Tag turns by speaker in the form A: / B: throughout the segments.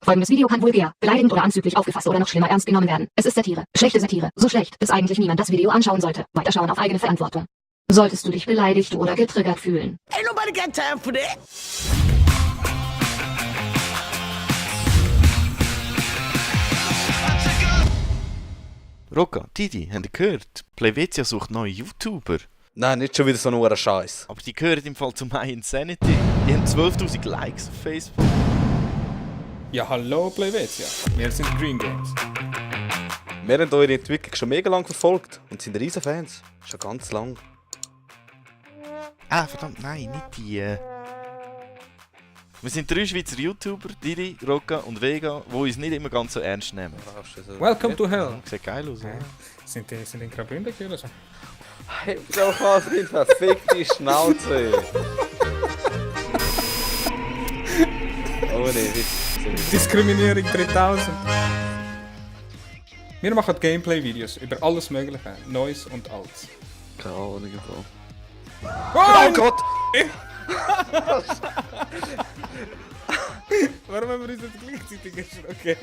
A: Folgendes Video kann vulgär, beleidigend oder anzüglich aufgefasst oder noch schlimmer ernst genommen werden. Es ist Satire. Schlechte Satire. So schlecht, dass eigentlich niemand das Video anschauen sollte. Weiterschauen auf eigene Verantwortung. Solltest du dich beleidigt oder getriggert fühlen.
B: Ain't nobody got time for that.
C: Rocca, Didi, habt ihr gehört? Plevetia sucht neue YouTuber.
D: Nein, nicht schon wieder so ein Scheiß.
C: Aber die gehören im Fall zu My Insanity. Die haben 12'000 Likes auf Facebook.
E: Ja, hallo Plevetia. Wir sind Green Games.
D: Wir haben eure Entwicklung schon mega lang verfolgt und sind riesen Fans. Schon ganz lang.
C: Ah, verdammt, nein, nicht die. Wir sind 3 Schweizer YouTuber, Didi, Rocca und Vega, die uns nicht immer ganz so ernst nehmen.
E: Welcome to hell.
C: Sieht geil aus, ja.
E: Sind die in Graubünden oder so?
D: Hey, doch mal drin, verfickte Schnauze. Oh nee, Witz.
E: Diskriminierung 3000. Wir machen Gameplay-Videos über alles Mögliche, Neues und Altes.
D: Keine Ahnung.
E: Oh
D: Gott!
E: Warum haben wir uns nicht gleichzeitig geschrieben? Okay.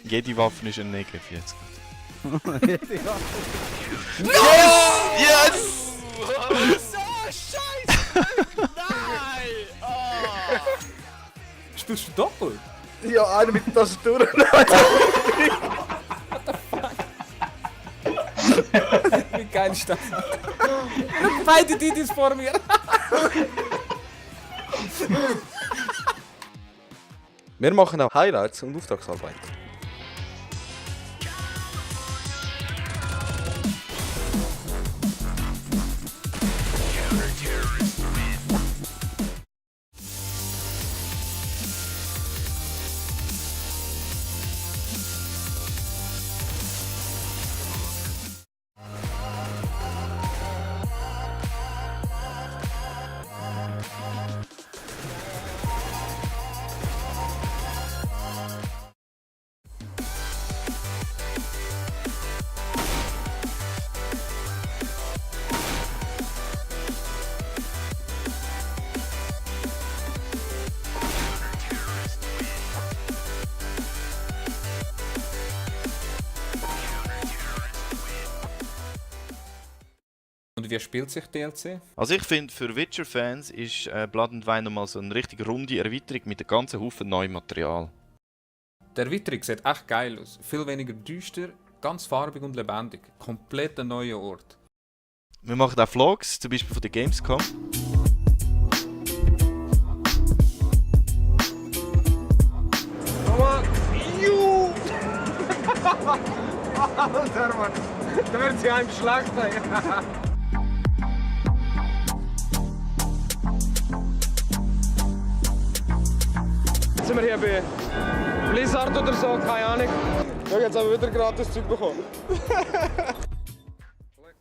C: Jede Waffe ist ein Neger jetzt.
B: Yes! So scheiße! Nein! Oh.
E: Spielst du doppelt?
D: Ja, einer mit der Tastatur.
E: Wie geil ist das? Beide Didis vor mir.
D: Wir machen auch Highlights und Auftragsarbeit.
E: Und wie spielt sich DLC?
C: Also ich finde, für Witcher-Fans ist Blood and Wine nochmal so eine richtig runde Erweiterung mit einem ganzen Haufen neuem Material.
E: Der Erweiterung sieht echt geil aus. Viel weniger düster, ganz farbig und lebendig. Komplett ein neuer Ort.
C: Wir machen auch Vlogs, zum Beispiel von der Gamescom.
F: Alter Mann, da wird sie einem Schlag sein. Jetzt sind wir hier bei Blizzard oder so, keine Ahnung. Ja, jetzt haben wir wieder gratis Zeug bekommen.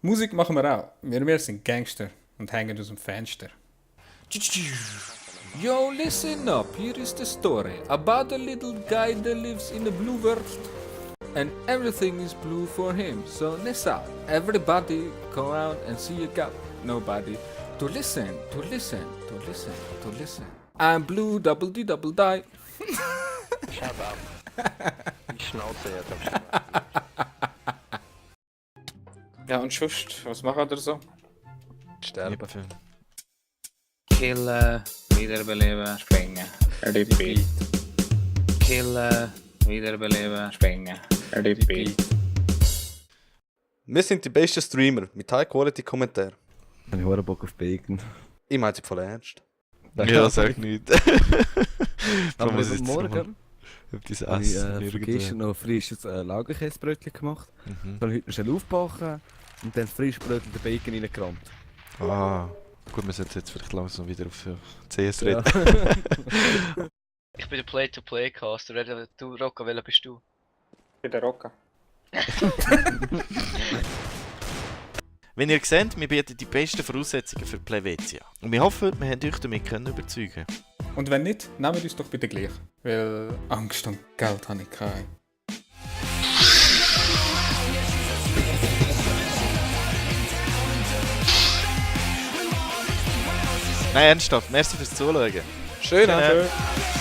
E: Musik machen wir auch. Wir sind Gangster und hängen aus dem Fenster. Yo, listen up. Here is the story about a little guy that lives in a blue world. And everything is blue for him. So listen, everybody go around and see you got nobody to listen, to listen, to listen, to listen. I'm blue, double D, double die.
G: Shut up. Die Schnauze jetzt.
E: Ja, und sonst, was macht er so?
D: Sterben.
G: Killen, wiederbeleben, springen. Repeat. Killen, wiederbeleben, springen. Repeat.
D: Wir sind die besten Streamer mit High-Quality-Kommentaren.
H: Ich habe Bock auf Bacon.
D: Ich meine sie voll ernst.
C: Ja, sag nicht.
H: Aber
C: muss jetzt
H: morgen
C: etwas
H: habe ich
C: essen.
H: vergessen noch frisches Lagerkäsebrötchen gemacht.
C: Mhm.
H: Dann heute noch schnell aufbacken und dann frisch Brötchen den Bacon reingerammt.
C: Ah, gut, wir sollten jetzt vielleicht langsam wieder auf CS reden.
H: Ja.
I: Ich bin der Play-to-Play-Caster. Du, Rocca, welcher bist du?
E: Ich bin der Rocca.
C: Wenn ihr seht, wir bieten die besten Voraussetzungen für Plevetia. Und wir hoffen, wir haben euch damit überzeugen.
E: Und wenn nicht, nehmt uns doch bitte gleich. Weil Angst und Geld habe ich keine.
C: Nein, ernsthaft, merci fürs Zuschauen.
D: Schön,
C: Schön.
D: Schön.